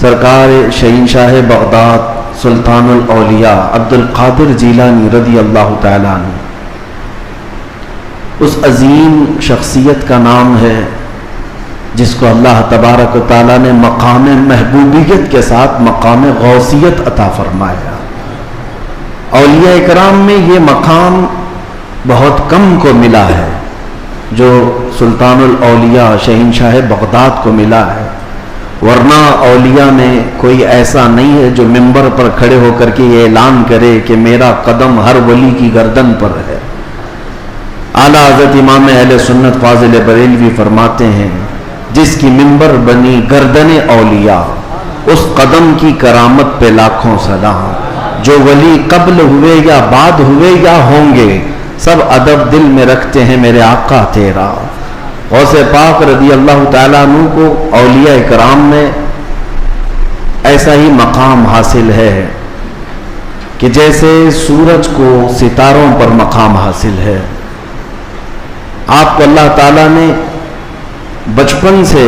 سرکار شہنشاہ بغداد سلطان الاولیاء عبد القادر جیلانی رضی اللہ تعالیٰ عنہ، اس عظیم شخصیت کا نام ہے جس کو اللہ تبارک و تعالیٰ نے مقام محبوبیت کے ساتھ مقام غوثیت عطا فرمایا۔ اولیاء کرام میں یہ مقام بہت کم کو ملا ہے جو سلطان الاولیاء شہنشاہ بغداد کو ملا ہے، ورنہ اولیاء میں کوئی ایسا نہیں ہے جو منبر پر کھڑے ہو کر کے یہ اعلان کرے کہ میرا قدم ہر ولی کی گردن پر ہے۔ اعلیٰ حضرت امام اہل سنت فاضل بریلوی فرماتے ہیں جس کی منبر بنی گردن اولیاء، اس قدم کی کرامت پہ لاکھوں سلام۔ جو ولی قبل ہوئے یا بعد ہوئے یا ہوں گے، سب ادب دل میں رکھتے ہیں میرے آقا تیرا۔ غوث پاک رضی اللہ تعالیٰ عنہ کو اولیاء کرام میں ایسا ہی مقام حاصل ہے کہ جیسے سورج کو ستاروں پر مقام حاصل ہے۔ آپ کو اللہ تعالیٰ نے بچپن سے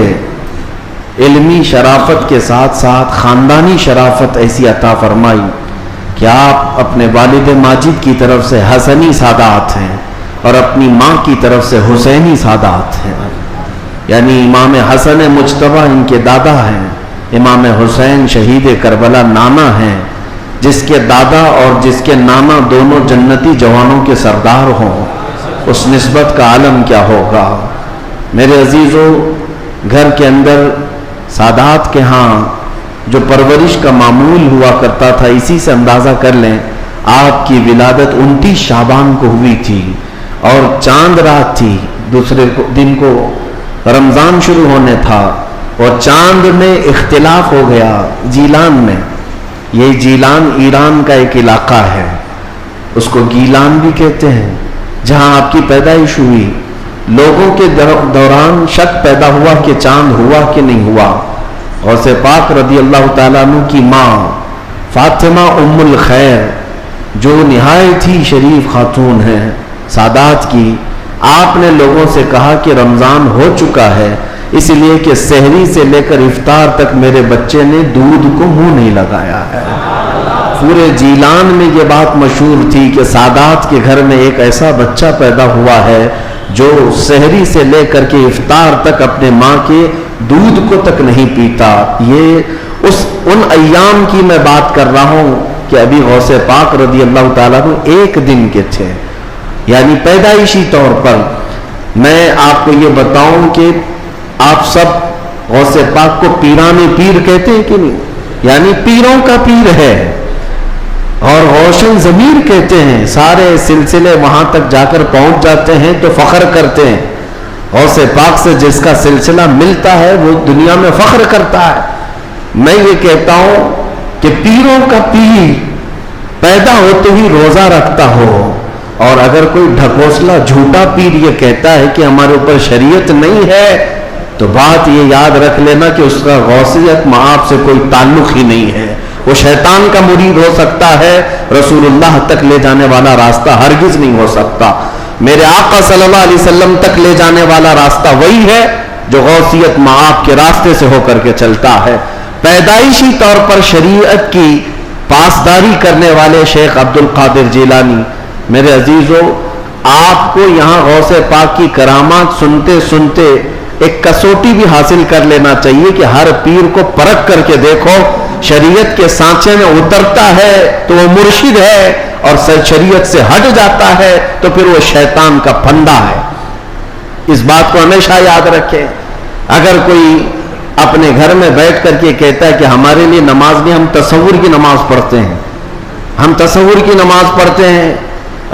علمی شرافت کے ساتھ ساتھ خاندانی شرافت ایسی عطا فرمائی کہ آپ اپنے والد ماجد کی طرف سے حسنی سادات ہیں اور اپنی ماں کی طرف سے حسینی سادات ہیں، یعنی امام حسن مجتبیٰ ان کے دادا ہیں، امام حسین شہید کربلا نانا ہیں، جس کے دادا اور جس کے نانا دونوں جنتی جوانوں کے سردار ہوں، اس نسبت کا عالم کیا ہوگا۔ میرے عزیزو، گھر کے اندر سادات کے ہاں جو پرورش کا معمول ہوا کرتا تھا، اسی سے اندازہ کر لیں آپ کی ولادت 29 شعبان کو ہوئی تھی اور چاند رات تھی، دوسرے دن کو رمضان شروع ہونے تھا اور چاند میں اختلاف ہو گیا جیلان میں۔ یہ جیلان ایران کا ایک علاقہ ہے، اس کو گیلان بھی کہتے ہیں، جہاں آپ کی پیدائش ہوئی۔ لوگوں کے دوران شک پیدا ہوا کہ چاند ہوا کہ نہیں ہوا۔ غوث پاک رضی اللہ تعالیٰ عنہ کی ماں فاطمہ ام الخیر جو نہایت ہی شریف خاتون ہیں سادات کی، آپ نے لوگوں سے کہا کہ رمضان ہو چکا ہے، اس لیے کہ سحری سے لے کر افطار تک میرے بچے نے دودھ کو منہ نہیں لگایا ہے۔ پورے جیلان میں یہ بات مشہور تھی کہ سادات کے گھر میں ایک ایسا بچہ پیدا ہوا ہے جو سحری سے لے کر کے افطار تک اپنے ماں کے دودھ کو تک نہیں پیتا۔ یہ ان ایام کی میں بات کر رہا ہوں کہ ابھی غوث پاک رضی اللہ تعالیٰ عنہ ایک دن کے تھے، یعنی پیدائشی طور پر۔ میں آپ کو یہ بتاؤں کہ آپ سب غوث پاک کو پیران پیر کہتے ہیں کہ نہیں، یعنی پیروں کا پیر ہے، اور روشن ضمیر کہتے ہیں، سارے سلسلے وہاں تک جا کر پہنچ جاتے ہیں تو فخر کرتے ہیں۔ غوث پاک سے جس کا سلسلہ ملتا ہے وہ دنیا میں فخر کرتا ہے۔ میں یہ کہتا ہوں کہ پیروں کا پیر پیدا ہوتے ہی روزہ رکھتا ہو، اور اگر کوئی ڈھکوسلا جھوٹا پیر یہ کہتا ہے کہ ہمارے اوپر شریعت نہیں ہے، تو بات یہ یاد رکھ لینا کہ اس کا غوثیت معاف سے کوئی تعلق ہی نہیں ہے۔ وہ شیطان کا مرید ہو سکتا ہے، رسول اللہ تک لے جانے والا راستہ ہرگز نہیں ہو سکتا۔ میرے آقا صلی اللہ علیہ وسلم تک لے جانے والا راستہ وہی ہے جو غوثیت معاف کے راستے سے ہو کر کے چلتا ہے۔ پیدائشی طور پر شریعت کی پاسداری کرنے والے شیخ عبد القادر جیلانی، میرے عزیزو، آپ کو یہاں غوث پاک کی کرامات سنتے سنتے ایک کسوٹی بھی حاصل کر لینا چاہیے کہ ہر پیر کو پرکھ کر کے دیکھو، شریعت کے سانچے میں اترتا ہے تو وہ مرشد ہے، اور شریعت سے ہٹ جاتا ہے تو پھر وہ شیطان کا پھندا ہے۔ اس بات کو ہمیشہ یاد رکھیں۔ اگر کوئی اپنے گھر میں بیٹھ کر کے کہتا ہے کہ ہمارے لیے نماز نہیں، ہم تصور کی نماز پڑھتے ہیں، ہم تصور کی نماز پڑھتے ہیں،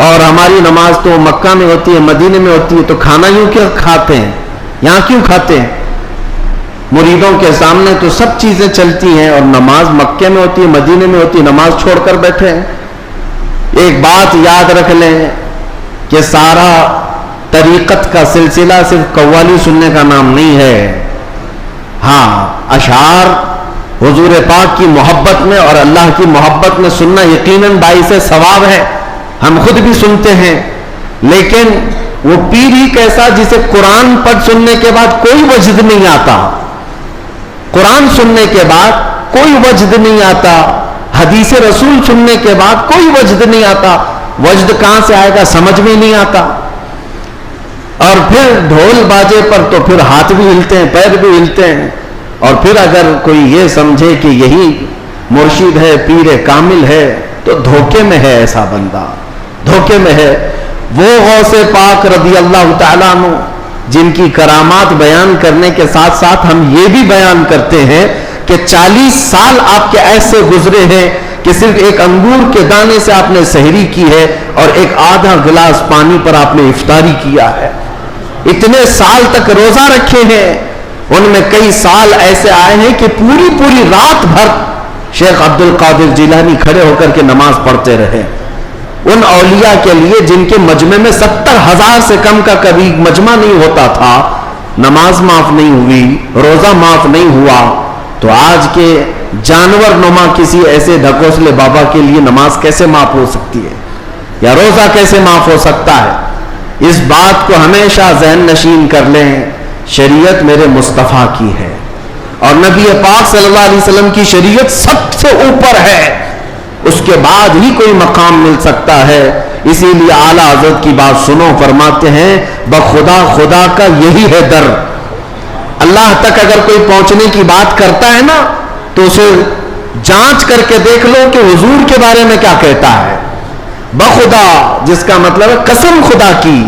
اور ہماری نماز تو مکہ میں ہوتی ہے، مدینے میں ہوتی ہے، تو کھانا یوں کیوں کھاتے ہیں، یہاں کیوں کھاتے ہیں؟ مریدوں کے سامنے تو سب چیزیں چلتی ہیں، اور نماز مکے میں ہوتی ہے، مدینے میں ہوتی ہے، نماز چھوڑ کر بیٹھے ہیں۔ ایک بات یاد رکھ لیں کہ سارا طریقت کا سلسلہ صرف قوالی سننے کا نام نہیں ہے۔ ہاں، اشعار حضور پاک کی محبت میں اور اللہ کی محبت میں سننا یقیناً باعث ثواب ہے، ہم خود بھی سنتے ہیں، لیکن وہ پیر ہی کیسا جسے قرآن پڑھ سننے کے بعد کوئی وجد نہیں آتا، قرآن سننے کے بعد کوئی وجد نہیں آتا، حدیث رسول سننے کے بعد کوئی وجد نہیں آتا، وجد کہاں سے آئے گا سمجھ میں نہیں آتا، اور پھر ڈھول باجے پر تو پھر ہاتھ بھی ہلتے ہیں، پیر بھی ہلتے ہیں، اور پھر اگر کوئی یہ سمجھے کہ یہی مرشد ہے، پیر کامل ہے، تو دھوکے میں ہے، ایسا بندہ دھوکے میں ہے۔ وہ غوث پاک رضی اللہ تعالیٰ عنہ جن کی کرامات بیان کرنے کے ساتھ ساتھ ہم یہ بھی بیان کرتے ہیں کہ 40 سال آپ کے ایسے گزرے ہیں کہ صرف ایک انگور کے دانے سے آپ نے سحری کی ہے اور ایک آدھا گلاس پانی پر آپ نے افطاری کیا ہے، اتنے سال تک روزہ رکھے ہیں۔ ان میں کئی سال ایسے آئے ہیں کہ پوری رات بھر شیخ عبد القادر جیلانی کھڑے ہو کر کے نماز پڑھتے رہے۔ ان اولیاء کے لیے جن کے مجمع میں 70,000 سے کم کا کبھی مجمع نہیں ہوتا تھا، نماز معاف نہیں ہوئی، روزہ معاف نہیں ہوا، تو آج کے جانور نما کسی ایسے ڈھکوسلے بابا کے لیے نماز کیسے معاف ہو سکتی ہے، یا روزہ کیسے معاف ہو سکتا ہے؟ اس بات کو ہمیشہ ذہن نشین کر لیں، شریعت میرے مصطفیٰ کی ہے، اور نبی پاک صلی اللہ علیہ وسلم کی شریعت سب سے اوپر ہے، اس کے بعد ہی کوئی مقام مل سکتا ہے۔ اسی لیے اعلیٰ حضرت کی بات سنو، فرماتے ہیں بخدا خدا کا یہی ہے در۔ اللہ تک اگر کوئی پہنچنے کی بات کرتا ہے نا تو اسے جانچ کر کے دیکھ لو کہ حضور کے بارے میں کیا کہتا ہے۔ بخدا جس کا مطلب ہے قسم خدا کی،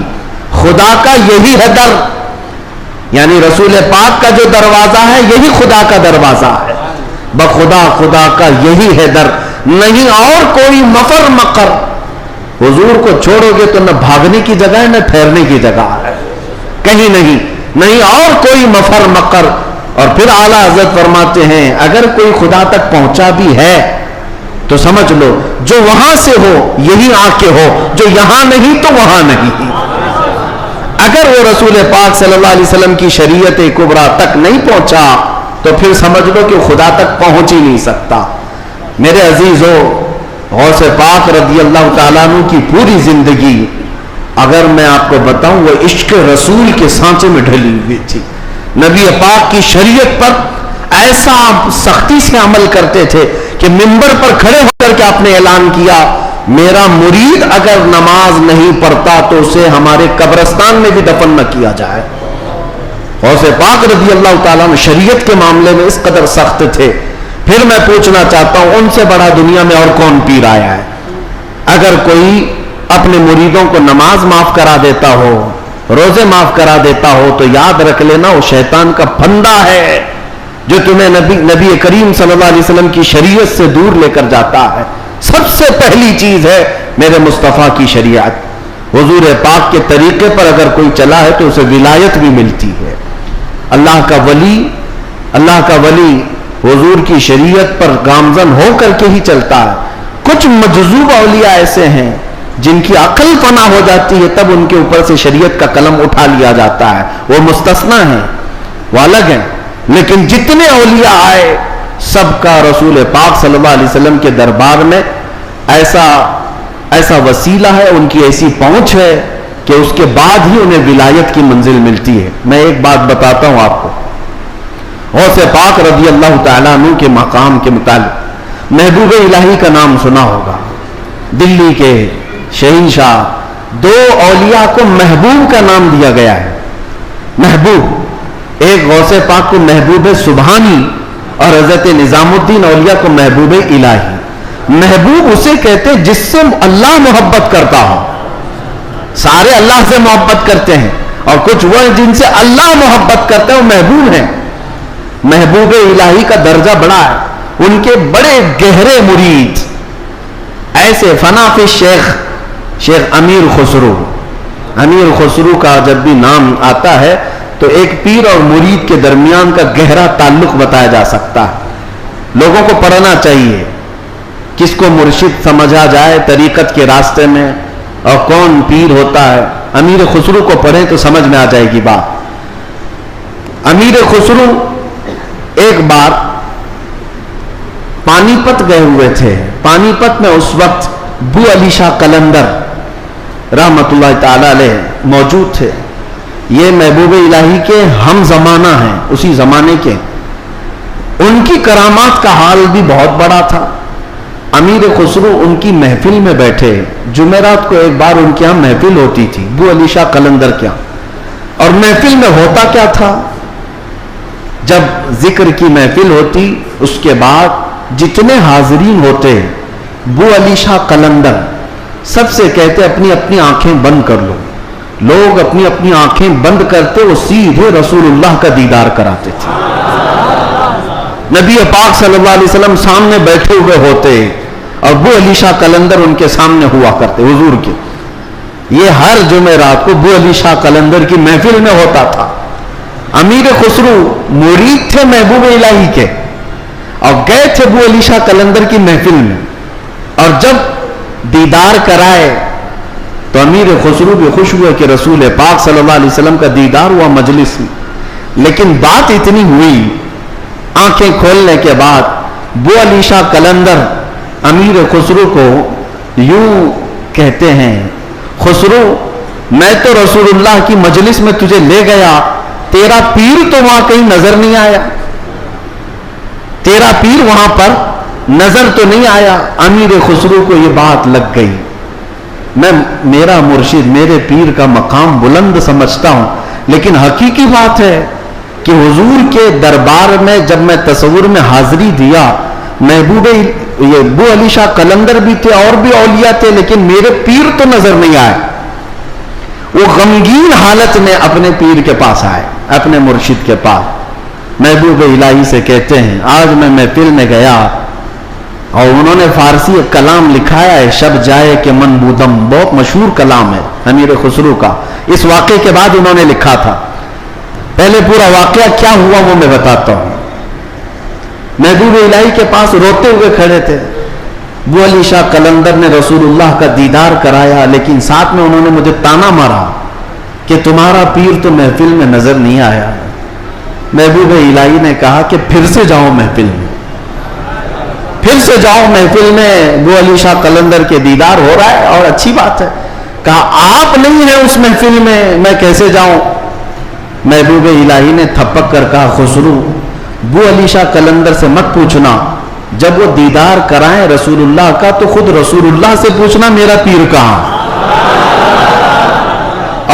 خدا کا یہی ہے در، یعنی رسول پاک کا جو دروازہ ہے یہی خدا کا دروازہ ہے۔ بخدا خدا کا یہی ہے در، نہیں اور کوئی مفر مقر۔ حضور کو چھوڑو گے تو نہ بھاگنے کی جگہ ہے نہ ٹھہرنے کی جگہ ہے، کہیں نہیں اور کوئی مفر مقر۔ اور پھر اعلیٰ حضرت فرماتے ہیں اگر کوئی خدا تک پہنچا بھی ہے تو سمجھ لو جو وہاں سے ہو یہی آ کے ہو، جو یہاں نہیں تو وہاں نہیں۔ اگر وہ رسول پاک صلی اللہ علیہ وسلم کی شریعت کبریٰ تک نہیں پہنچا تو پھر سمجھ لو کہ خدا تک پہنچ ہی نہیں سکتا۔ میرے عزیزو، غوث پاک رضی اللہ تعالیٰ عنہ کی پوری زندگی اگر میں آپ کو بتاؤں وہ عشق رسول کے سانچے میں ڈھلی ہوئی تھی۔ نبی پاک کی شریعت پر ایسا سختی سے عمل کرتے تھے کہ منبر پر کھڑے ہو کر کے آپ نے اعلان کیا میرا مرید اگر نماز نہیں پڑھتا تو اسے ہمارے قبرستان میں بھی دفن نہ کیا جائے۔ غوث پاک رضی اللہ تعالیٰ عنہ شریعت کے معاملے میں اس قدر سخت تھے۔ پھر میں پوچھنا چاہتا ہوں ان سے بڑا دنیا میں اور کون پیر آیا ہے؟ اگر کوئی اپنے مریدوں کو نماز معاف کرا دیتا ہو، روزے معاف کرا دیتا ہو تو یاد رکھ لینا وہ شیطان کا پھندا ہے جو تمہیں نبی کریم صلی اللہ علیہ وسلم کی شریعت سے دور لے کر جاتا ہے۔ سب سے پہلی چیز ہے میرے مصطفیٰ کی شریعت۔ حضور پاک کے طریقے پر اگر کوئی چلا ہے تو اسے ولایت بھی ملتی ہے۔ اللہ کا ولی حضور کی شریعت پر گامزن ہو کر کے ہی چلتا ہے۔ کچھ مجذوب اولیاء ایسے ہیں جن کی عقل فنا ہو جاتی ہے تب ان کے اوپر سے شریعت کا قلم اٹھا لیا جاتا ہے، وہ مستثنا ہیں، وہ الگ ہیں۔ لیکن جتنے اولیاء آئے سب کا رسول پاک صلی اللہ علیہ وسلم کے دربار میں ایسا وسیلہ ہے، ان کی ایسی پہنچ ہے کہ اس کے بعد ہی انہیں ولایت کی منزل ملتی ہے۔ میں ایک بات بتاتا ہوں آپ کو، غوث پاک رضی اللہ تعالیٰ عنہ کے مقام کے متعلق محبوب الہی کا نام سنا ہوگا۔ دلی کے شہنشاہ، دو اولیاء کو محبوب کا نام دیا گیا ہے۔ محبوب، ایک غوث پاک کو محبوب سبحانی اور حضرت نظام الدین اولیاء کو محبوب الہی۔ محبوب اسے کہتے جس سے اللہ محبت کرتا ہو۔ سارے اللہ سے محبت کرتے ہیں اور کچھ وہ ہیں جن سے اللہ محبت کرتے ہیں، وہ محبوب ہیں۔ محبوب الہی کا درجہ بڑا ہے، ان کے بڑے گہرے مرید ایسے فنافی شیخ امیر خسرو کا جب بھی نام آتا ہے تو ایک پیر اور مرید کے درمیان کا گہرا تعلق بتایا جا سکتا ہے۔ لوگوں کو پڑھنا چاہیے، کس کو مرشد سمجھا جائے طریقت کے راستے میں اور کون پیر ہوتا ہے۔ امیر خسرو کو پڑھیں تو سمجھ میں آ جائے گی بات۔ امیر خسرو ایک بار پانی پت گئے ہوئے تھے۔ پانی پت میں اس وقت بو علی شاہ قلندر رحمت اللہ تعالی علیہ موجود تھے۔ یہ محبوب الہی کے ہم زمانہ ہیں، اسی زمانے کے۔ ان کی کرامات کا حال بھی بہت بڑا تھا. امیر خسرو ان کی محفل میں بیٹھے. جمعرات کو ایک بار ان کے یہاں محفل ہوتی تھی ابو علی شاہ قلندر کے یہاں. اور محفل میں ہوتا کیا تھا, جب ذکر کی محفل ہوتی اس کے بعد جتنے حاضرین ہوتے ابو علی شاہ قلندر سب سے کہتے اپنی اپنی آنکھیں بند کر لو. لوگ اپنی اپنی آنکھیں بند کرتے, وہ سیدھے رسول اللہ کا دیدار کراتے تھے. نبی پاک صلی اللہ علیہ وسلم سامنے بیٹھے ہوئے ہوتے اور ابو علی شاہ قلندر ان کے سامنے ہوا کرتے حضور کے. یہ ہر جمعرات کو ابو علی شاہ قلندر کی محفل میں ہوتا تھا. امیر خسرو مرید تھے محبوب الہی کے اور گئے تھے ابو علی شاہ قلندر کی محفل میں, اور جب دیدار کرائے تو امیر خسرو بھی خوش ہوئے کہ رسول پاک صلی اللہ علیہ وسلم کا دیدار ہوا مجلس میں. لیکن بات اتنی ہوئی, آنکھیں کھولنے کے بعد ابو علی شاہ قلندر امیر خسرو کو یوں کہتے ہیں, خسرو میں تو رسول اللہ کی مجلس میں تجھے لے گیا, تیرا پیر تو وہاں کہیں نظر نہیں آیا, تیرا پیر وہاں پر نظر تو نہیں آیا. امیر خسرو کو یہ بات لگ گئی, میں میرا مرشد میرے پیر کا مقام بلند سمجھتا ہوں, لیکن حقیقی بات ہے کہ حضور کے دربار میں جب میں تصور میں حاضری دیا, محبوب یہ ابو علی شاہ قلندر بھی تھے اور بھی اولیاء تھے, لیکن میرے پیر تو نظر نہیں آئے. وہ غمگین حالت میں اپنے پیر کے پاس آئے, اپنے مرشد کے پاس. محبوب الہی سے کہتے ہیں آج میں محفل میں گیا اور انہوں نے فارسی ایک کلام لکھا ہے, شب جائے کہ من بودم, بہت مشہور کلام ہے امیر خسرو کا. اس واقعے کے بعد انہوں نے لکھا تھا. پہلے پورا واقعہ کیا ہوا وہ میں بتاتا ہوں. محبوب الہی کے پاس روتے ہوئے کھڑے تھے. ابو علی شاہ قلندر نے رسول اللہ کا دیدار کرایا, لیکن ساتھ میں انہوں نے مجھے تانا مارا کہ تمہارا پیر تو محفل میں نظر نہیں آیا. محبوب الہی نے کہا کہ پھر سے جاؤ محفل میں, پھر سے جاؤ محفل میں, ابو علی شاہ قلندر کے دیدار ہو رہا ہے اور اچھی بات ہے. کہا آپ نہیں ہیں اس محفل میں کیسے جاؤں. محبوب الہی نے تھپک کر کہا خسرو ابو علی شاہ قلندر سے مت پوچھنا, جب وہ دیدار کرائیں رسول اللہ کا تو خود رسول اللہ سے پوچھنا میرا پیر کہاں.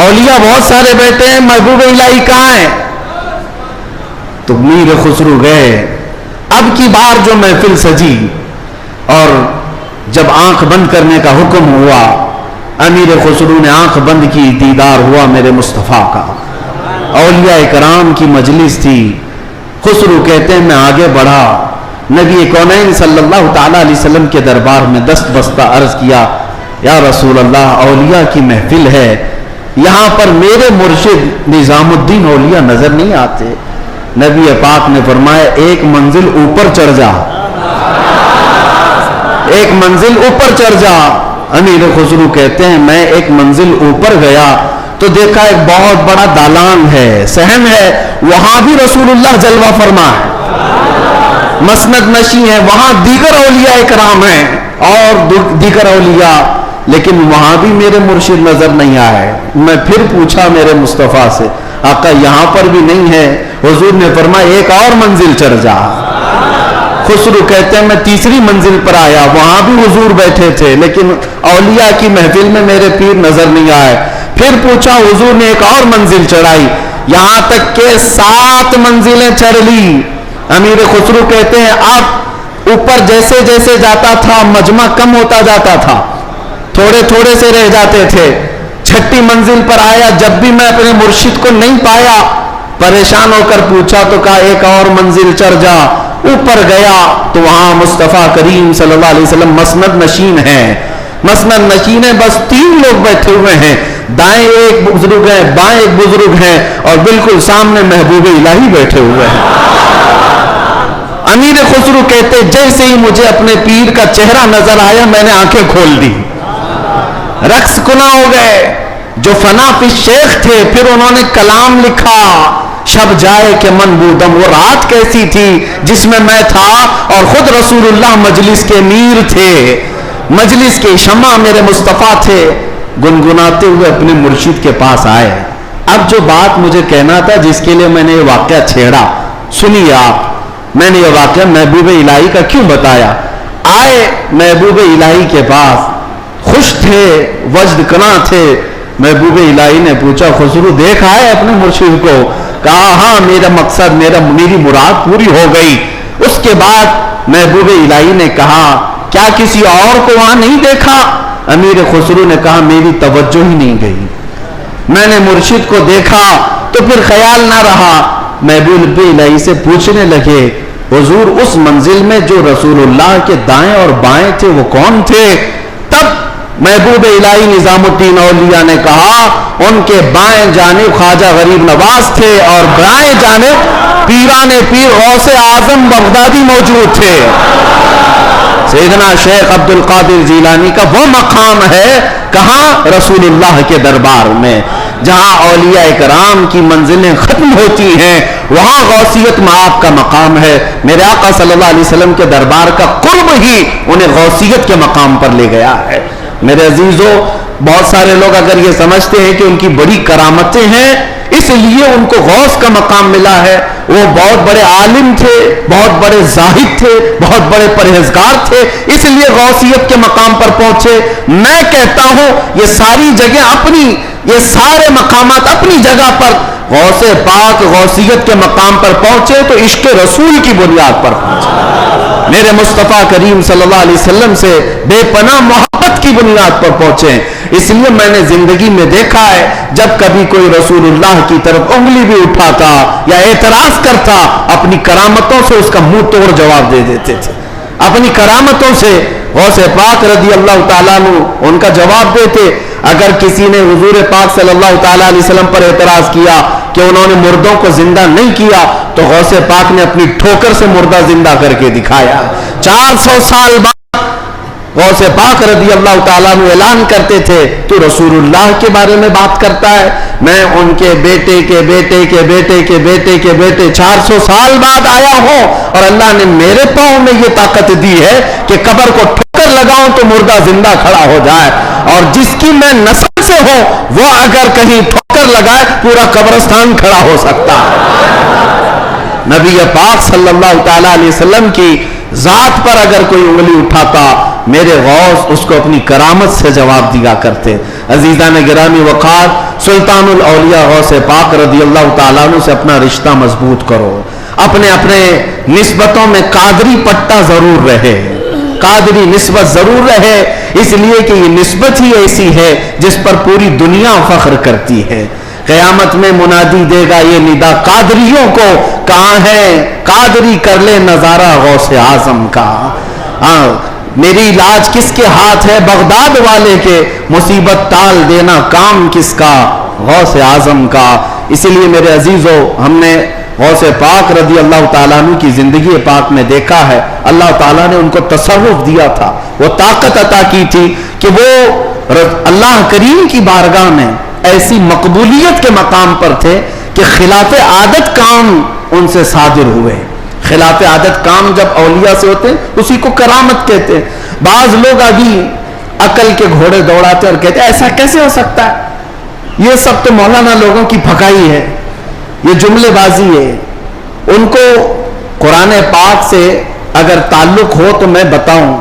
اولیاء بہت سارے بیٹھے ہیں, محبوب الہی کہاں ہیں. تو میر خسرو گئے. اب کی بار جو محفل سجی اور جب آنکھ بند کرنے کا حکم ہوا, امیر خسرو نے آنکھ بند کی, دیدار ہوا میرے مصطفیٰ کا. اولیاء کرام کی مجلس تھی. خسرو کہتے ہیں میں آگے بڑھا, نبی کونین صلی اللہ تعالی علیہ وسلم کے دربار میں دست بستہ عرض کیا یا رسول اللہ اولیاء کی محفل ہے, یہاں پر میرے مرشد نظام الدین اولیاء نظر نہیں آتے. نبی پاک نے فرمایا ایک منزل اوپر چڑھ جا, ایک منزل اوپر چڑھ جا. امیر خسرو کہتے ہیں میں ایک منزل اوپر گیا تو دیکھا ایک بہت بڑا دالان ہے, صحن ہے, وہاں بھی رسول اللہ جلوہ فرما ہے, مسند نشی ہے, وہاں دیگر اولیاء کرام ہیں اور دیگر اولیاء, لیکن وہاں بھی میرے مرشد نظر نہیں آئے. میں پھر پوچھا میرے مصطفیٰ سے آقا یہاں پر بھی نہیں ہے. حضور نے فرمایا ایک اور منزل چڑھ جا. خسرو کہتے ہیں میں تیسری منزل پر آیا, وہاں بھی حضور بیٹھے تھے, لیکن اولیاء کی محفل میں میرے پیر نظر نہیں آئے. پھر پوچھا, حضور نے ایک اور منزل چڑھائی, یہاں تک کہ 7 منزلیں چڑھ لی. امیر خسرو کہتے ہیں اب اوپر جیسے جیسے جاتا تھا مجمع کم ہوتا جاتا تھا, تھوڑے تھوڑے سے رہ جاتے تھے. 6ٹھی منزل پر آیا, جب بھی میں اپنے مرشد کو نہیں پایا پریشان ہو کر پوچھا تو کہا ایک اور منزل چڑھ جا. اوپر گیا تو وہاں مصطفیٰ کریم صلی اللہ علیہ وسلم مسند نشین ہیں. مسند نشین ہے, بس 3 لوگ بیٹھے ہوئے ہیں, دائیں ایک بزرگ ہیں, بائیں ایک بزرگ ہیں, اور بالکل سامنے محبوب الہی بیٹھے ہوئے ہیں. امیر خسرو کہتے جیسے ہی مجھے اپنے پیر کا چہرہ نظر آیا میں نے آنکھیں کھول دی, رقص کنا ہو گئے. جو فنا فی شیخ تھے پھر انہوں نے کلام لکھا شب جائے کہ من بودم. وہ رات کیسی تھی جس میں میں تھا اور خود رسول اللہ مجلس کے میر تھے, مجلس کے شمع میرے مصطفیٰ تھے. گنگناتے ہوئے اپنے مرشد کے پاس آئے. اب جو بات مجھے کہنا تھا جس کے لیے میں نے یہ واقعہ چھیڑا سنیے آپ. میں نے یہ واقعہ محبوب الہی کا کیوں بتایا؟ آئے محبوب الہی کے پاس، خوش تھے، وجد کنا تھے. محبوب الہی نے پوچھا خسرو دیکھ آئے اپنے مرشد کو؟ کہا ہاں میرا مقصد، میری مراد پوری ہو گئی. اس کے بعد محبوب الہی نے کہا کیا کسی اور کو وہاں نہیں دیکھا؟ امیر خسرو نے کہا میری توجہ ہی نہیں گئی، میں نے مرشد کو دیکھا تو پھر خیال نہ رہا. محبوب الہی سے پوچھنے لگے حضور اس منزل میں جو رسول اللہ کے دائیں اور بائیں تھے وہ کون تھے؟ تب محبوب الہی نظام الدین اولیاء نے کہا ان کے بائیں جانب خواجہ غریب نواز تھے اور دائیں جانب پیران پیر غوث اعظم بغدادی موجود تھے. سیدنا شیخ عبد القادر جیلانی کا وہ مقام ہے کہاں؟ رسول اللہ کے دربار میں. جہاں اولیاء کرام کی منزلیں ختم ہوتی ہیں وہاں غوثیت معاف کا مقام ہے. میرے آقا صلی اللہ علیہ وسلم کے دربار کا قرب ہی انہیں غوثیت کے مقام پر لے گیا ہے. میرے عزیزو، بہت سارے لوگ اگر یہ سمجھتے ہیں کہ ان کی بڑی کرامتیں ہیں اس لیے ان کو غوث کا مقام ملا ہے، وہ بہت بڑے عالم تھے، بہت بڑے زاہد تھے، بہت بڑے پرہیزگار تھے اس لیے غوثیت کے مقام پر پہنچے. میں کہتا ہوں یہ ساری جگہ اپنی، یہ سارے مقامات اپنی جگہ پر غوث پاک غوثیت کے مقام پر پہنچے تو عشق رسول کی بنیاد پر پہنچے، میرے مصطفیٰ کریم صلی اللہ علیہ وسلم سے بے پناہ محبت کی بنیاد پر پہنچے. اس لیے میں نے زندگی میں دیکھا ہے جب کبھی کوئی رسول اللہ کی طرف انگلی بھی اٹھاتا یا اعتراض کرتا اپنی کرامتوں سے اس کا منہ توڑ جواب دے دیتے تھے. اپنی کرامتوں سے غوث پاک رضی اللہ تعالیٰ عنہ ان کا جواب دیتے. اگر کسی نے حضور پاک صلی اللہ تعالیٰ علیہ وسلم پر اعتراض کیا کہ انہوں نے مردوں کو زندہ نہیں کیا تو غوث پاک نے اپنی ٹھوکر سے مردہ زندہ کر کے دکھایا. 400 سال بعد غوث پاک رضی اللہ تعالیٰ عنہ اعلان کرتے تھے تو رسول اللہ کے بارے میں بات کرتا ہے، میں ان کے بیٹے کے بیٹے کے بیٹے کے بیٹے کے بیٹے 400 سال بعد آیا ہوں اور اللہ نے میرے پاؤں میں یہ طاقت دی ہے کہ قبر کو ٹھوکر لگاؤں تو مردہ زندہ کھڑا ہو جائے، اور جس کی میں نسل سے ہوں وہ اگر کہیں ٹھوکر لگائے پورا قبرستان کھڑا ہو سکتا ہے. نبی پاک صلی اللہ تعالیٰ علیہ وسلم کی ذات پر اگر کوئی انگلی اٹھاتا میرے غوث اس کو اپنی کرامت سے جواب دیا کرتے. عزیزان گرامی وقار، سلطان الاولیاء غوث پاک رضی اللہ تعالیٰ عنہ سے اپنا رشتہ مضبوط کرو. اپنے اپنے نسبتوں میں قادری پٹا ضرور رہے، قادری نسبت ضرور رہے، اس لیے کہ یہ نسبت ہی ایسی ہے جس پر پوری دنیا فخر کرتی ہے. قیامت میں منادی دے گا یہ ندا قادریوں کو، کہاں ہے قادری کر لے نظارہ غوث اعظم کا. میری علاج کس کے ہاتھ ہے؟ بغداد والے کے. مصیبت ٹال دینا کام کس کا؟ غوث اعظم کا. اسی لیے میرے عزیزو، ہم نے غوث پاک رضی اللہ تعالیٰ عنہ کی زندگی پاک میں دیکھا ہے اللہ تعالیٰ نے ان کو تصرف دیا تھا، وہ طاقت عطا کی تھی کہ وہ اللہ کریم کی بارگاہ میں ایسی مقبولیت کے مقام پر تھے کہ خلاف عادت کام ان سے صادر ہوئے. خلاف عادت کام جب اولیاء سے ہوتے ہیں اسی کو کرامت کہتے ہیں. بعض لوگ ابھی عقل کے گھوڑے دوڑاتے اور کہتے ہیں ایسا کیسے ہو سکتا ہے، یہ سب تو مولانا لوگوں کی پھکائی ہے، یہ جملے بازی ہے. ان کو قرآن پاک سے اگر تعلق ہو تو میں بتاؤں.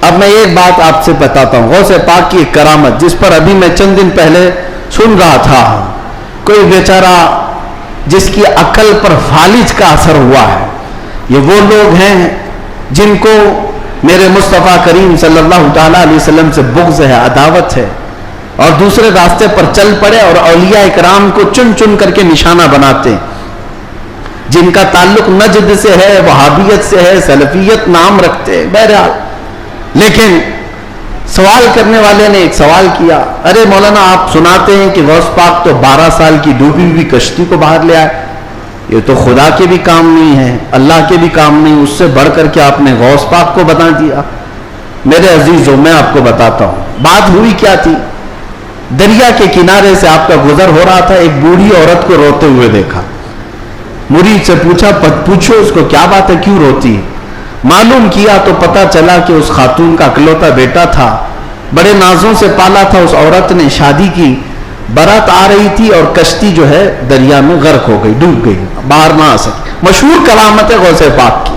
اب میں ایک بات آپ سے بتاتا ہوں، غوث پاک کی ایک کرامت جس پر ابھی میں چند دن پہلے سن رہا تھا. کوئی بیچارہ جس کی عقل پر فالج کا اثر ہوا ہے، یہ وہ لوگ ہیں جن کو میرے مصطفیٰ کریم صلی اللہ تعالیٰ علیہ وسلم سے بغض ہے، عداوت ہے، اور دوسرے راستے پر چل پڑے اور اولیاء اکرام کو چن چن کر کے نشانہ بناتے ہیں. جن کا تعلق نجد سے ہے، وہابیت سے ہے، سلفیت نام رکھتے ہیں. بہرحال لیکن سوال کرنے والے نے ایک سوال کیا، ارے مولانا آپ سناتے ہیں کہ غوث پاک تو 12 سال کی ڈوبی ہوئی کشتی کو باہر لے آئے، یہ تو خدا کے بھی کام نہیں ہے، اللہ کے بھی کام نہیں، اس سے بڑھ کر کے آپ نے غوث پاک کو بتا دیا. میرے عزیزوں، میں آپ کو بتاتا ہوں بات ہوئی کیا تھی. دریا کے کنارے سے آپ کا گزر ہو رہا تھا، ایک بوڑھی عورت کو روتے ہوئے دیکھا. مرید سے پوچھا پوچھو اس کو کیا بات ہے، کیوں روتی ہے؟ معلوم کیا تو پتا چلا کہ اس خاتون کا اکلوتا بیٹا تھا، بڑے نازوں سے پالا تھا. اس عورت نے شادی کی بارات آ رہی تھی اور کشتی جو ہے دریا میں غرق ہو گئی، ڈوب گئی، باہر نہ آ سکی. مشہور کرامت ہے غوث پاک کی.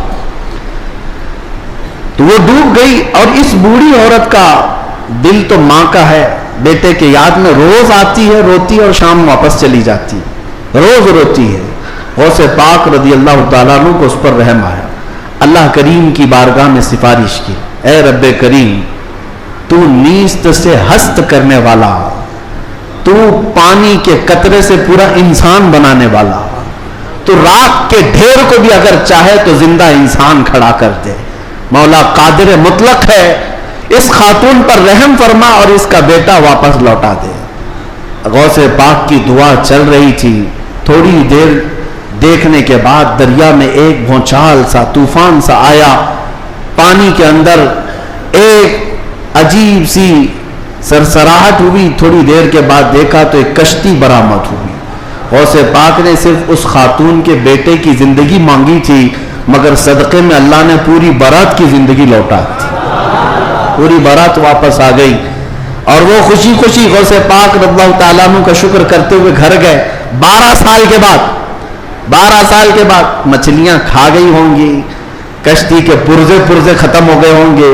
تو وہ ڈوب گئی اور اس بوڑھی عورت کا دل تو ماں کا ہے، بیٹے کے یاد میں روز آتی ہے، روتی ہے اور شام واپس چلی جاتی ہے، روز روتی ہے. غوث پاک رضی اللہ تعالیٰ عنہ کو اس پر رحم آیا. اللہ کریم کی بارگاہ میں سفارش کی، اے رب کریم، تو نیست سے ہست کرنے والا، تو پانی کے قطرے سے پورا انسان بنانے والا، تو راکھ کے ڈھیر کو بھی اگر چاہے تو زندہ انسان کھڑا کر دے. مولا قادر مطلق ہے، اس خاتون پر رحم فرما اور اس کا بیٹا واپس لوٹا دے. غوث پاک کی دعا چل رہی تھی. تھوڑی دیر دیکھنے کے بعد دریا میں ایک بھونچال سا، طوفان سا آیا. پانی کے اندر ایک عجیب سی سرسراہٹ ہوئی. تھوڑی دیر کے بعد دیکھا تو ایک کشتی برآمد ہوئی. غوث پاک نے صرف اس خاتون کے بیٹے کی زندگی مانگی تھی، مگر صدقے میں اللہ نے پوری برات کی زندگی لوٹا دی. پوری برات واپس آ گئی اور وہ خوشی خوشی غوث پاک رضی اللہ تعالیٰ عنہ کا شکر کرتے ہوئے گھر گئے. 12 سال کے بعد مچھلیاں کھا گئی ہوں گی، کشتی کے پرزے ختم ہو گئے ہوں گے،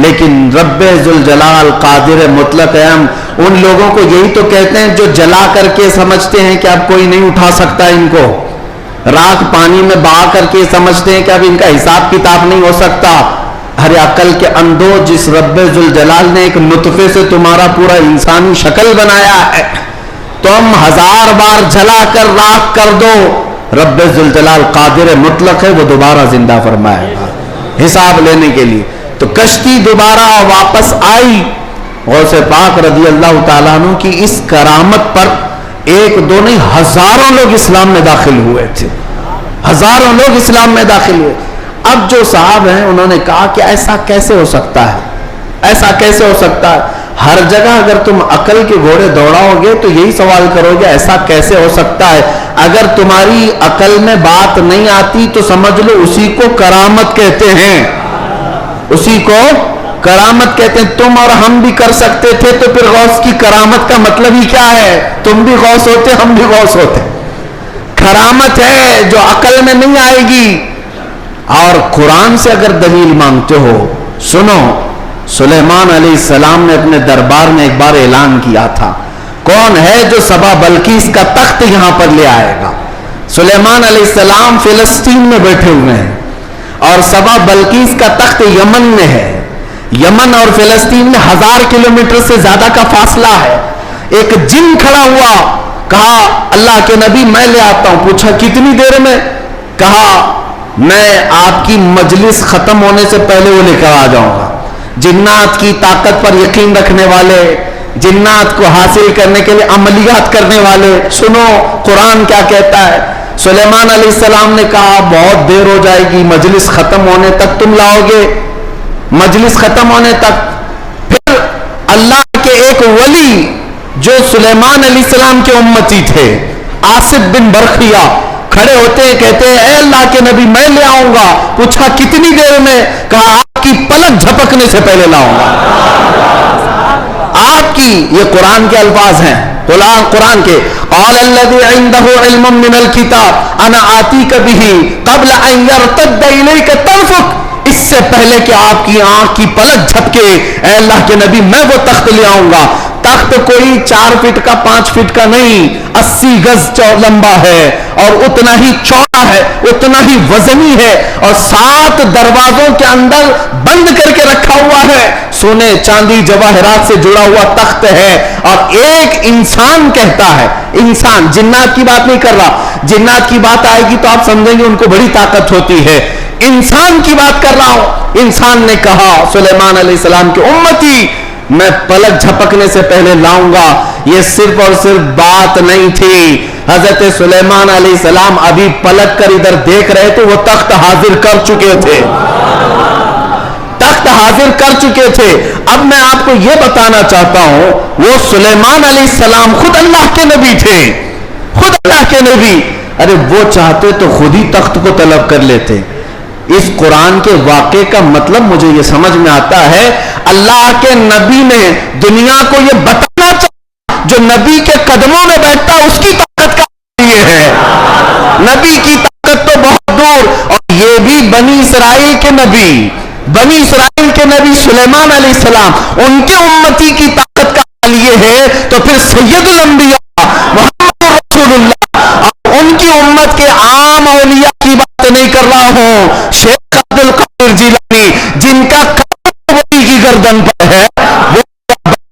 لیکن رب ذوالجلال قادر مطلق ہے. ہم ان لوگوں کو یہی تو کہتے ہیں جو جلا کر کے سمجھتے ہیں کہ اب کوئی نہیں اٹھا سکتا ان کو، راکھ پانی میں بہا کر کے سمجھتے ہیں کہ اب ان کا حساب کتاب نہیں ہو سکتا. ارے عقل کے اندھو، جس رب ذوالجلال نے ایک نطفے سے تمہارا پورا انسانی شکل بنایا ہے، تم 1000 بار جلا کر راکھ کر دو، رب ذوالجلال قادر مطلق ہے، وہ دوبارہ زندہ فرمائے گا حساب لینے کے لیے. تو کشتی دوبارہ واپس آئی. غوث پاک رضی اللہ تعالیٰ عنہ کی اس کرامت پر ایک دو نہیں، ہزاروں لوگ اسلام میں داخل ہوئے تھے. ہزاروں لوگ اسلام میں داخل ہوئے. اب جو صاحب ہیں انہوں نے کہا کہ ایسا کیسے ہو سکتا ہے، ایسا کیسے ہو سکتا ہے. ہر جگہ اگر تم عقل کے گھوڑے دوڑاؤ گے تو یہی سوال کرو گے ایسا کیسے ہو سکتا ہے. اگر تمہاری عقل میں بات نہیں آتی تو سمجھ لو اسی کو کرامت کہتے ہیں، اسی کو کرامت کہتے ہیں. تم اور ہم بھی کر سکتے تھے تو پھر غوث کی کرامت کا مطلب ہی کیا ہے؟ تم بھی غوث ہوتے، ہم بھی غوث ہوتے. کرامت ہے جو عقل میں نہیں آئے گی. اور قرآن سے اگر دلیل مانگتے ہو، سنو، سلیمان علیہ السلام نے اپنے دربار میں ایک بار اعلان کیا تھا، کون ہے جو سبا بلقیس کا تخت یہاں پر لے آئے گا. سلیمان علیہ السلام فلسطین میں بیٹھے ہوئے ہیں اور سبا بلقیس کا تخت یمن میں ہے. یمن اور فلسطین میں 1000 کلومیٹر سے زیادہ کا فاصلہ ہے. ایک جن کھڑا ہوا، کہا اللہ کے نبی میں لے آتا ہوں. پوچھا کتنی دیر میں؟ کہا میں آپ کی مجلس ختم ہونے سے پہلے وہ لے کر آ جاؤں گا. جنات کی طاقت پر یقین رکھنے والے، جنات کو حاصل کرنے کے لیے عملیات کرنے والے، سنو قرآن کیا کہتا ہے. سلیمان علیہ السلام نے کہا بہت دیر ہو جائے گی، مجلس ختم ہونے تک تم لاؤ گے، مجلس ختم ہونے تک. پھر اللہ کے ایک ولی جو سلیمان علیہ السلام کے امتی تھے، آصف بن برخیہ، کھڑے ہوتے ہیں، کہتے ہیں اے اللہ کے نبی میں لے آؤں گا. پوچھا کتنی دیر میں؟ کہا آپ کی پلک جھپکنے سے پہلے لاؤں گا. آپ کی، یہ قرآن کے الفاظ ہیں، قرآن کے، قال الذی عنده علم من الکتاب انا آتیک بہ قبل ان یرتد الیک طرفک. اس سے پہلے کہ آپ کی آنکھ کی پلک جھپکے، اے اللہ کے نبی میں وہ تخت لے آؤں گا. تخت کوئی 4 فٹ کا 5 فٹ کا نہیں، 80 گز لمبا ہے اور اتنا ہی چوڑا ہے، اتنا ہی وزنی ہے، اور 7 دروازوں کے اندر بند کر کے رکھا ہوا ہے. سونے چاندی جواہرات سے جڑا ہوا تخت ہے. اور ایک انسان کہتا ہے، انسان، جنات کی بات نہیں کر رہا، جنات کی بات آئے گی تو آپ سمجھیں گے ان کو بڑی طاقت ہوتی ہے. انسان کی بات کر رہا ہوں. انسان نے کہا سلیمان علیہ السلام کے امتی میں پلک جھپکنے سے پہلے لاؤں گا. یہ صرف اور صرف بات نہیں تھی، حضرت سلیمان علیہ السلام ابھی پلک کر ادھر دیکھ رہے تھے، وہ تخت حاضر کر چکے تھے، تخت حاضر کر چکے تھے. اب میں آپ کو یہ بتانا چاہتا ہوں، وہ سلیمان علیہ السلام خود اللہ کے نبی تھے، خود اللہ کے نبی. ارے وہ چاہتے تو خود ہی تخت کو طلب کر لیتے. اس قرآن کے واقعے کا مطلب مجھے یہ سمجھ میں آتا ہے، اللہ کے نبی نے دنیا کو یہ بتانا چاہا جو نبی کے قدموں میں بیٹھتا اس کی طاقت کا یہ ہے. نبی کی طاقت تو بہت دور. اور یہ بھی بنی اسرائیل کے نبی سلیمان علیہ السلام, ان کے امتی کی طاقت کا حال یہ ہے, تو پھر سید الانبیاء محمد رسول اللہ اور ان کی امت کے عام اولیاء کی بات نہیں کر رہا ہوں. شیخ عبد القادر جیلانی جن کا قدم کی گردن پر ہے, وہ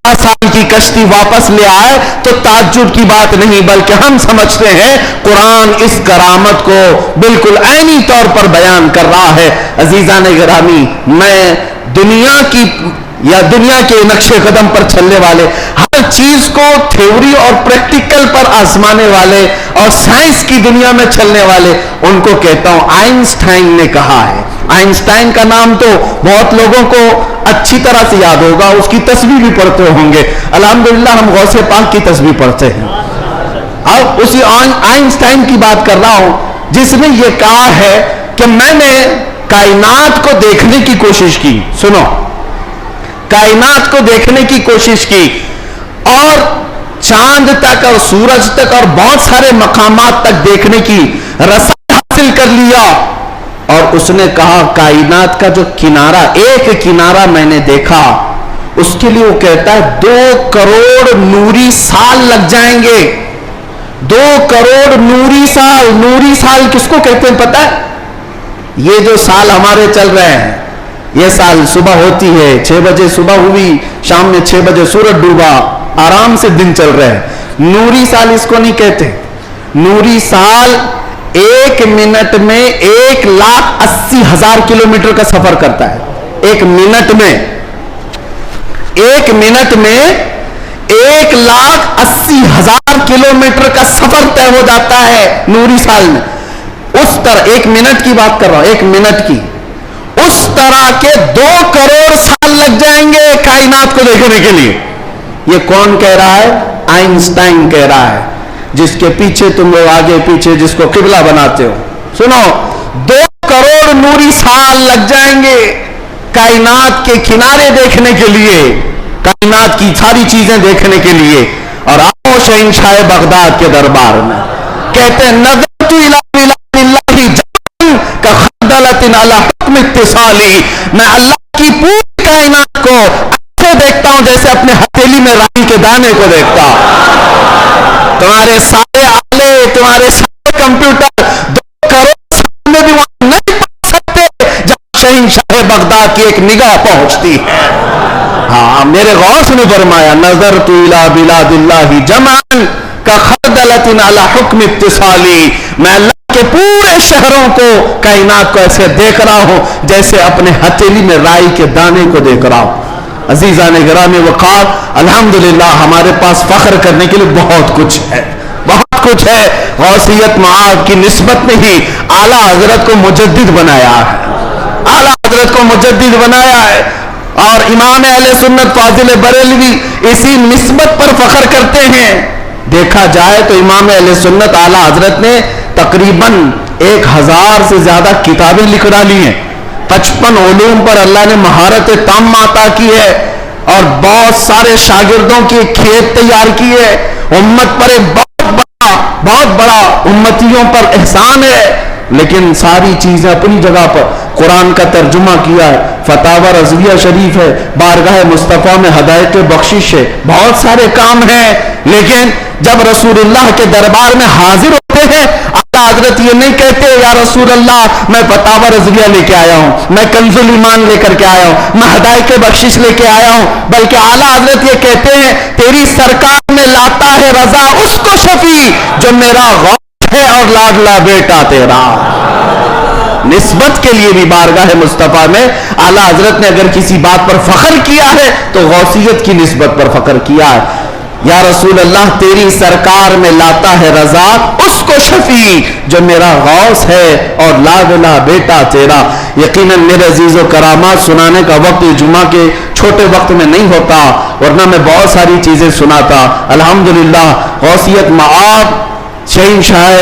12 سال کی کشتی واپس لے آئے تو تعجب کی بات نہیں, بلکہ ہم سمجھتے ہیں قرآن اس کرامت کو بالکل عینی طور پر بیان کر رہا ہے. عزیزان گرامی, میں دنیا کے نقشے قدم پر چلنے والے, ہر چیز کو تھیوری اور پریکٹیکل پر آزمانے والے اور سائنس کی دنیا میں چلنے والے, ان کو کہتا ہوں آئنسٹائن نے کہا ہے. آئنسٹائن کا نام تو بہت لوگوں کو اچھی طرح سے یاد ہوگا, اس کی تسبیح بھی پڑھتے ہوں گے. الحمدللہ ہم غوث پاک کی تسبیح پڑھتے ہیں. اب اسی آئنسٹائن کی بات کر رہا ہوں جس نے یہ کہا ہے کہ میں نے کائنات کو دیکھنے کی کوشش کی. سنو, کائنات کو دیکھنے کی کوشش کی اور چاند تک اور سورج تک اور بہت سارے مقامات تک دیکھنے کی رسائی حاصل کر لیا. اور اس نے کہا کائنات کا جو کنارہ, ایک کنارہ میں نے دیکھا, اس کے لیے وہ کہتا ہے 2 کروڑ نوری سال لگ جائیں گے. 2 کروڑ نوری سال. نوری سال کس کو کہتے ہیں پتہ ہے؟ یہ جو سال ہمارے چل رہے ہیں, یہ سال صبح ہوتی ہے 6 بجے صبح ہوئی, شام میں 6 بجے سورج ڈوبا, آرام سے دن چل رہے ہیں. نوری سال اس کو نہیں کہتے. نوری سال 1 منٹ میں 1,80,000 کلومیٹر کا سفر کرتا ہے. 1 منٹ میں 1,80,000 کلومیٹر کا سفر طے ہو جاتا ہے نوری سال میں. اس طرح 1 منٹ کی بات کر رہا ہوں, 1 منٹ کی, اس طرح کے 2 کروڑ سال لگ جائیں گے کائنات کو دیکھنے کے لیے. یہ کون کہہ رہا ہے؟ آئنسٹائن کہہ رہا ہے, جس کے پیچھے تم لوگ آگے پیچھے جس کو قبلہ بناتے ہو. سنو, 2 کروڑ نوری سال لگ جائیں گے کائنات کے کنارے دیکھنے کے لیے, کائنات کی ساری چیزیں دیکھنے کے لیے. اور آؤ شہنشاہ بغداد کے دربار میں, کہتے ہیں نظرت الی اللہ جمعاً کخردلۃ علی حکم اتصالی, میں اللہ کی پوری کائنات کو ایسے دیکھتا ہوں جیسے اپنے ہتھیلی میں رائی کے دانے کو دیکھتا ہوں. تمہارے سارے آلے, تمہارے سارے کمپیوٹر 2 کروڑ سال میں بھی وہاں نہیں پہنچ سکتے جہاں شہنشاہ بغداد کی ایک نگاہ پہنچتی ہے. ہاں, میرے غوث نے فرمایا نظرت الی بلاد اللہ جمعاً کخردلۃ علی حکم اتصالی, میں اللہ کے پورے شہروں کو, کائنات کو ایسے دیکھ رہا ہوں جیسے اپنے ہتھیلی میں رائی کے دانے کو دیکھ رہا ہوں. عزیزان گرامی وقار, الحمدللہ ہمارے پاس فخر کرنے کے لیے بہت کچھ ہے, بہت کچھ ہے. غوثیت معاد کی نسبت میں ہی اعلیٰ حضرت کو مجدد بنایا ہے, اعلیٰ حضرت کو مجدد بنایا ہے. اور امام اہل سنت فاضل بریلوی اسی نسبت پر فخر کرتے ہیں. دیکھا جائے تو امام اہل سنت اعلیٰ حضرت نے تقریباً 1000 سے زیادہ کتابیں لکھ ڈالی ہیں. 55 علوم پر اللہ نے مہارت تام عطا کی ہے, اور بہت سارے شاگردوں کی کھیت تیار کی ہے. امت پر ایک بہت بڑا امتیوں پر احسان ہے. لیکن ساری چیزیں اپنی جگہ پر, قرآن کا ترجمہ کیا ہے, فتاوی رضویہ شریف ہے, بارگاہ مصطفیٰ میں ہدایت بخشش ہے, بہت سارے کام ہیں. لیکن جب رسول اللہ کے دربار میں حاضر ہوتے ہیں, اعلیٰ حضرت یہ نہیں کہتے یا رسول اللہ میں فتاوی رضویہ لے کے آیا ہوں, میں کنز الایمان لے کر کے آیا ہوں, میں ہدایت بخشش لے کے آیا ہوں, بلکہ اعلیٰ حضرت یہ کہتے ہیں تیری سرکار میں لاتا ہے رضا اس کو شفیع جو میرا غوث ہے اور لاڈلا بیٹا تیرا. نسبت کے لیے بھی بارگاہ مصطفیٰ میں اعلیٰ حضرت نے اگر کسی بات پر فخر کیا ہے تو غوثیت کی نسبت پر فخر کیا ہے. یا رسول اللہ تیری سرکار میں لاتا ہے رضا اس کو شفیع جو میرا غوث ہے اور لاڈلا بیٹا تیرا. یقیناً میرے عزیز و کرامات سنانے کا وقت جمعہ کے چھوٹے وقت میں نہیں ہوتا, ورنہ میں بہت ساری چیزیں سناتا. الحمدللہ غوثیت معاد شہنشاہ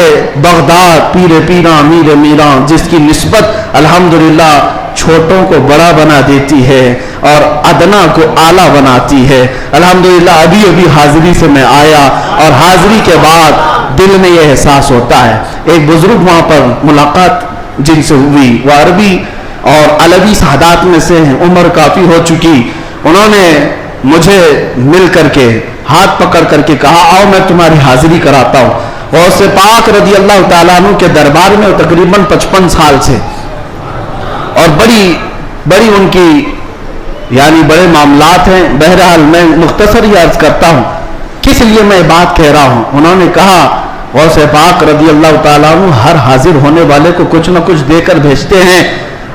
بغداد پیر پیراں میر میراں, جس کی نسبت الحمدللہ چھوٹوں کو بڑا بنا دیتی ہے اور ادنا کو اعلیٰ بناتی ہے۔ الحمدللہ ابھی ابھی حاضری سے میں آیا اور حاضری کے بعد دل میں یہ احساس ہوتا ہے۔ ایک بزرگ وہاں پر ملاقات جن سے ہوئی، وہ عربی اور علوی سادات میں سے ہیں، عمر کافی ہو چکی۔ انہوں نے مجھے مل کر کے ہاتھ پکڑ کر کے کہا آؤ میں تمہاری حاضری کراتا ہوں۔ غوث پاک رضی اللہ تعالیٰ عنہ کے دربار میں تقریباً 55 سال سے، اور بڑی ان کی یعنی بڑے معاملات ہیں۔ بہرحال میں مختصر ہی عرض کرتا ہوں کس لیے میں بات کہہ رہا ہوں۔ انہوں نے کہا غوث پاک رضی اللہ تعالیٰ عنہ ہر حاضر ہونے والے کو کچھ نہ کچھ دے کر بھیجتے ہیں،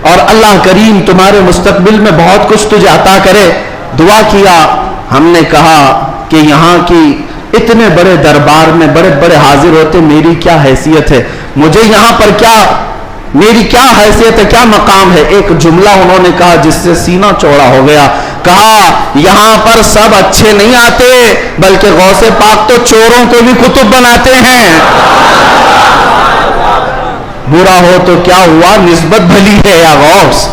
اور اللہ کریم تمہارے مستقبل میں بہت کچھ تجھے عطا کرے۔ دعا کیا۔ ہم نے کہا کہ یہاں کی اتنے بڑے دربار میں بڑے بڑے حاضر ہوتے، میری کیا حیثیت ہے، مجھے یہاں پر میری کیا حیثیت ہے، کیا مقام ہے۔ ایک جملہ انہوں نے کہا جس سے سینہ چوڑا ہو گیا۔ کہا یہاں پر سب اچھے نہیں آتے، بلکہ غوث پاک تو چوروں کو بھی کتب بناتے ہیں۔ برا ہو تو کیا ہوا، نسبت بھلی ہے یا غوث،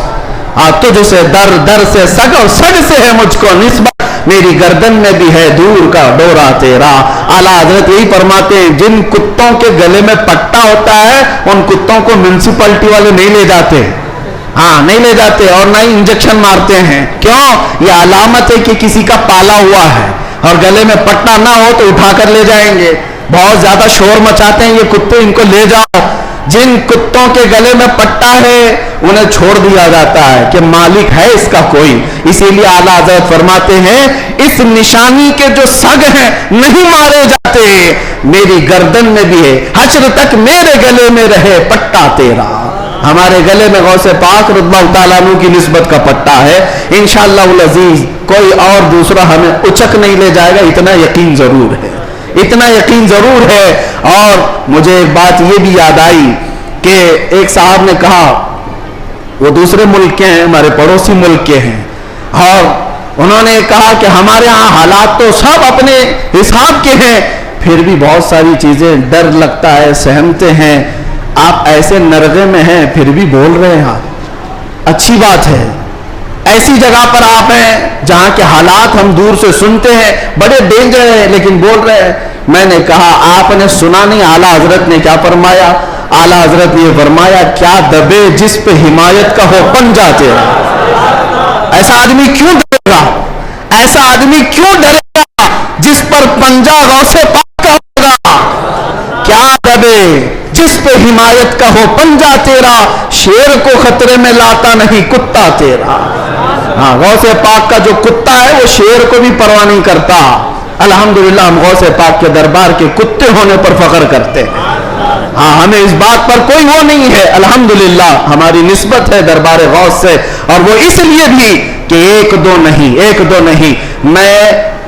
تجھ سے در سے سگ اور سگ سے ہے مجھ کو نسبت، میری گردن میں بھی ہے دور کا ڈورا تیرا۔ اعلیٰ حضرت یہی فرماتے ہیں جن کتوں کے گلے میں پٹا ہوتا ہے ان کتوں کو میونسپلٹی والے نہیں لے جاتے، نہیں لے جاتے، اور نہ ہی انجیکشن مارتے ہیں۔ کیوں؟ یہ علامت ہے کہ کسی کا پالا ہوا ہے، اور گلے میں پٹا نہ ہو تو اٹھا کر لے جائیں گے۔ بہت زیادہ شور مچاتے ہیں یہ کتے، ان کو لے جاؤ۔ جن کتوں کے گلے میں پٹا ہے انہیں چھوڑ دیا جاتا ہے کہ مالک ہے اس کا کوئی۔ اسی لیے اعلیٰ حضرت فرماتے ہیں اس نشانی کے جو سگ ہیں نہیں مارے جاتے، میری گردن میں بھی ہے، حشر تک میرے گلے میں رہے پٹا تیرا۔ ہمارے گلے میں غوث پاک رضی اللہ تعالیٰ عنہ کی نسبت کا پٹا ہے۔ انشاءاللہ العزیز کوئی اور دوسرا ہمیں اچک نہیں لے جائے گا، اتنا یقین ضرور ہے، اتنا یقین ضرور ہے۔ اور مجھے ایک بات یہ بھی یاد آئی کہ ایک صاحب نے کہا وہ دوسرے ملک کے ہیں، ہمارے پڑوسی ملک کے ہیں، اور انہوں نے کہا کہ ہمارے ہاں حالات تو سب اپنے حساب کے ہیں، پھر بھی بہت ساری چیزیں ڈر لگتا ہے، سہمتے ہیں۔ آپ ایسے نرغے میں ہیں پھر بھی بول رہے ہیں، اچھی بات ہے۔ ایسی جگہ پر آپ ہیں جہاں کے حالات ہم دور سے سنتے ہیں، بڑے ڈینجر ہیں، لیکن بول رہے ہیں۔ میں نے کہا آپ نے سنا نہیں اعلیٰ حضرت نے کیا فرمایا؟ اعلیٰ حضرت نے یہ فرمایا کیا دبے جس پہ حمایت کا ہو پنجہ تیرا۔ ایسا آدمی کیوں ڈرے گا، ایسا آدمی کیوں ڈرے گا جس پر پنجہ غوث پاک کا ہوگا؟ کیا دبے جس پہ حمایت کا ہو پنجہ تیرا، شیر کو خطرے میں لاتا نہیں کتا تیرا۔ غوث پاک کا جو کتا ہے وہ شیر کو بھی پرواہ نہیں کرتا۔ الحمدللہ ہم غوث پاک کے دربار کے کتے ہونے پر فخر کرتے ہیں۔ ہمیں اس بات پر کوئی وہ نہیں ہے، الحمدللہ ہماری نسبت ہے دربار غوث سے، اور وہ اس لیے بھی کہ ایک دو نہیں۔ میں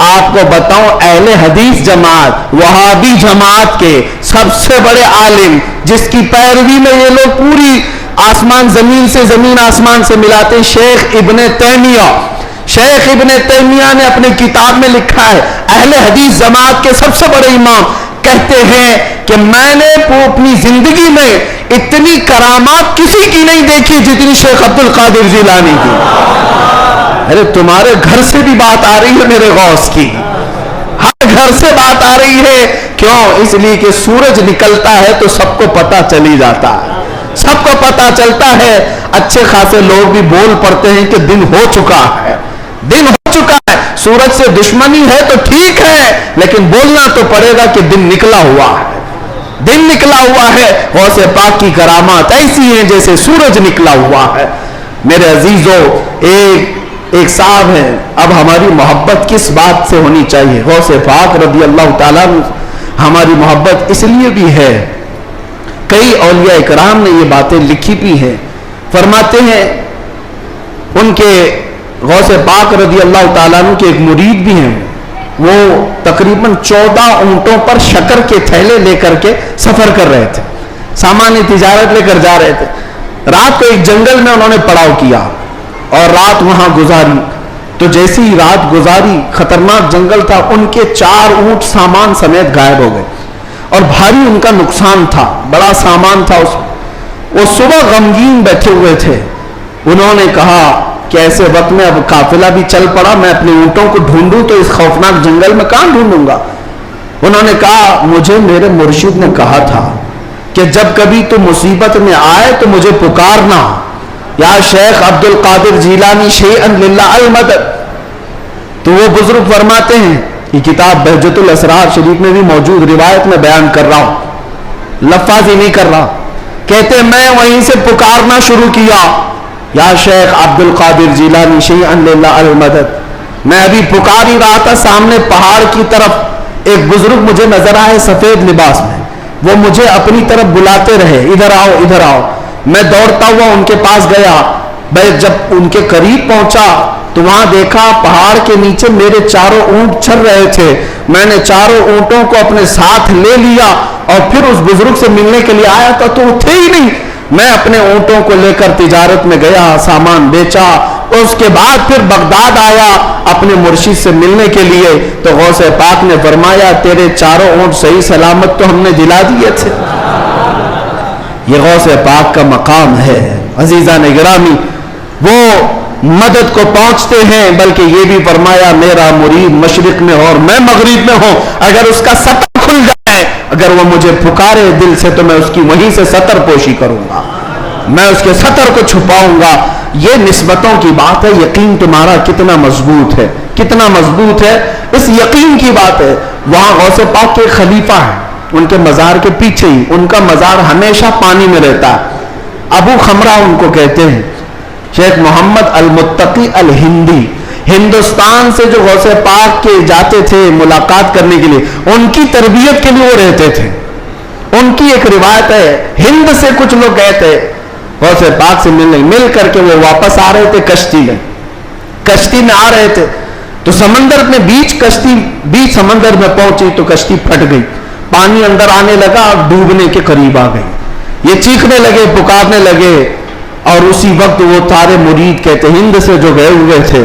آپ کو بتاؤں اہل حدیث جماعت وہابی جماعت کے سب سے بڑے عالم جس کی پیروی میں یہ لوگ پوری آسمان زمین سے زمین آسمان سے ملاتے ہیں، شیخ ابن تیمیہ نے اپنے کتاب میں لکھا ہے، اہل حدیث جماعت کے سب سے بڑے امام کہتے ہیں کہ میں نے اپنی زندگی میں اتنی کرامات کسی کی نہیں دیکھی جتنی شیخ عبد القادر جیلانی کی۔ ارے تمہارے گھر سے بھی بات آ رہی ہے میرے غوث کی، ہر گھر سے بات آ رہی ہے۔ کیوں؟ اس لیے کہ سورج نکلتا ہے تو سب کو پتہ چلی جاتا ہے، سب کو پتہ چلتا ہے۔ اچھے خاصے لوگ بھی بول پڑتے ہیں کہ دن ہو چکا ہے، دن ہو چکا ہے۔ سورج سے دشمنی ہے تو ٹھیک ہے، لیکن بولنا تو پڑے گا کہ دن نکلا ہوا ہے، دن نکلا ہوا ہے۔ غوث پاک کی کرامات ایسی ہیں جیسے سورج نکلا ہوا ہے۔ میرے عزیزو، ایک صاحب ہے، اب ہماری محبت کس بات سے ہونی چاہیے؟ غوث پاک رضی اللہ تعالیٰ ہماری محبت اس لیے بھی ہے، کئی اولیاء اکرام نے یہ باتیں لکھی بھی ہیں، فرماتے ہیں ان کے غوث پاک رضی اللہ تعالیٰ عنہ کے ایک مرید بھی ہیں، وہ تقریباً 14 اونٹوں پر شکر کے تھیلے لے کر کے سفر کر رہے تھے، سامان تجارت لے کر جا رہے تھے۔ رات کو ایک جنگل میں انہوں نے پڑاؤ کیا اور رات وہاں گزاری، تو جیسی ہی رات گزاری، خطرناک جنگل تھا، ان کے 4 اونٹ سامان سمیت غائب ہو گئے، اور بھاری ان کا نقصان تھا، بڑا سامان تھا اس میں۔ وہ صبح غمگین بیٹھے ہوئے تھے، انہوں نے کہا کہ ایسے وقت میں اب قافلہ بھی چل پڑا، میں اپنے اونٹوں کو ڈھونڈوں تو اس خوفناک جنگل میں کہاں ڈھونڈوں گا؟ انہوں نے کہا مجھے میرے مرشد نے کہا تھا کہ جب کبھی تو مصیبت میں آئے تو مجھے پکارنا، یا شیخ عبد القادر جیلانی شیئن للہ المدد۔ تو وہ بزرگ فرماتے ہیں، یہ کتاب بہجت الاسرار شریف میں بھی موجود، روایت میں بیان کر رہا ہوں، لفظ ہی نہیں کر رہا، کہتے میں وہیں سے پکارنا شروع کیا، یا شیخ عبد القادر جیلانی شیئن للہ المدد۔ میں ابھی پکار ہی رہا تھا، سامنے پہاڑ کی طرف ایک بزرگ مجھے نظر آئے سفید لباس میں، وہ مجھے اپنی طرف بلاتے رہے، ادھر آؤ ادھر آؤ۔ میں دوڑتا ہوا ان کے پاس گیا، میں جب ان کے قریب پہنچا تو وہاں دیکھا پہاڑ کے نیچے میرے چاروں اونٹ چر رہے تھے۔ میں نے چاروں اونٹوں کو اپنے ساتھ لے لیا اور پھر اس بزرگ سے ملنے کے لیے آیا تھا تو وہ تھے ہی نہیں۔ میں اپنے اونٹوں کو لے کر تجارت میں گیا، سامان بیچا، اس کے بعد پھر بغداد آیا اپنے مرشد سے ملنے کے لیے، تو غوث پاک نے فرمایا تیرے چاروں اونٹ صحیح سلامت تو ہم نے دلا دیے تھے۔ یہ غوث پاک کا مقام ہے عزیزان گرامی، وہ مدد کو پہنچتے ہیں، بلکہ یہ بھی فرمایا میرا مرید مشرق میں ہو اور میں مغرب میں ہوں، اگر اس کا سطر کھل جائے، اگر وہ مجھے پکارے دل سے تو میں اس کی وہیں سے سطر پوشی کروں گا، میں اس کے سطر کو چھپاؤں گا۔ یہ نسبتوں کی بات ہے، یقین تمہارا کتنا مضبوط ہے، کتنا مضبوط ہے، اس یقین کی بات ہے۔ وہاں غوث پاک کے خلیفہ ہیں، ان کے مزار کے پیچھے ہی، ان کا مزار ہمیشہ پانی میں رہتا ہے، ابو خمرہ ان کو کہتے ہیں، شیخ محمد المتقی الہندی، ہندوستان سے جو غوث پاک کے جاتے تھے ملاقات کرنے کے لیے، ان کی تربیت کے لیے وہ رہتے تھے۔ ان کی ایک روایت ہے، ہند سے کچھ لوگ گئے تھے غوث پاک سے ملنے، مل کر کے وہ واپس آ رہے تھے کشتی میں آ رہے تھے تو سمندر میں بیچ سمندر میں پہنچی تو کشتی پھٹ گئی، پانی اندر آنے لگا اور ڈوبنے کے قریب آ گئی۔ یہ چیخنے لگے، پکارنے لگے، اور اسی وقت وہ سارے مرید کہتے ہند سے جو گئے ہوئے تھے،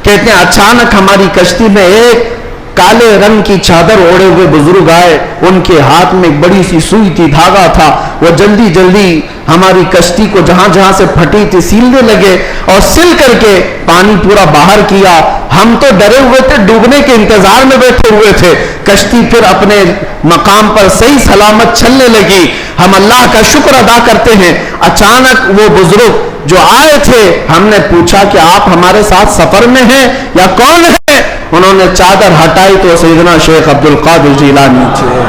کہتے ہیں اچانک ہماری کشتی میں ایک کالے رنگ کی چادر اوڑے ہوئے بزرگ آئے، ان کے ہاتھ میں ایک بڑی سی سوئی تھی، دھاگا تھا، وہ جلدی جلدی ہماری کشتی کو جہاں جہاں سے پھٹی تھی سیلنے لگے اور سل کر کے پانی پورا باہر کیا۔ ہم تو ڈرے ہوئے تھے، ڈوبنے کے انتظار میں بیٹھے ہوئے تھے، کشتی پھر اپنے مقام پر صحیح سلامت چلنے لگی۔ ہم اللہ کا شکر ادا کرتے ہیں۔ اچانک وہ بزرگ جو آئے تھے، ہم نے پوچھا کہ آپ ہمارے ساتھ سفر میں ہیں یا کون ہے؟ انہوں نے چادر ہٹائی تو سیدنا شیخ عبد القادر جیلانی تھے۔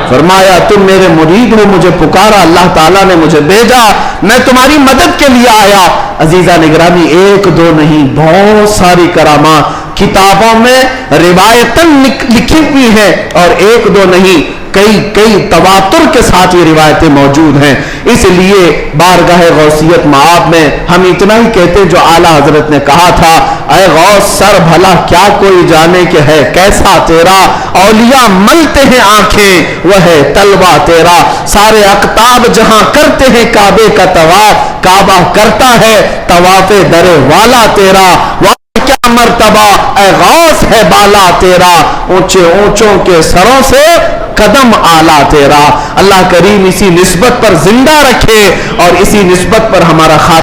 فرمایا تم میرے مرید ہو، مجھے پکارا، اللہ تعالیٰ نے مجھے بھیجا، میں تمہاری مدد کے لیے آیا۔ عزیزان گرامی، ایک دو نہیں، بہت ساری کرامات کتابوں میں روایتاً لکھی ہوئی ہیں، اور ایک دو نہیں، کئی تواتر کے ساتھ یہ روایتیں موجود ہیں۔ اس لیے بارگاہ غوثیت معاب میں ہم اتنا ہی کہتے جو اعلیٰ حضرت نے کہا تھا، اے غوث سر بھلا کیا کوئی جانے کہ ہے کیسا تیرا، اولیاء ملتے ہیں آنکھیں وہ ہے طلبہ تیرا، سارے اقطاب جہاں کرتے ہیں کعبے کا طواف، کعبہ کرتا ہے طواف در والا تیرا، کیا مرتبہ اے غوث ہے بالا تیرا، اونچے اونچوں کے سروں سے قدم آلہ تیرا۔ اللہ کریم اسی نسبت پر زندہ رکھے اور اسی نسبت پر ہمارا خاتمہ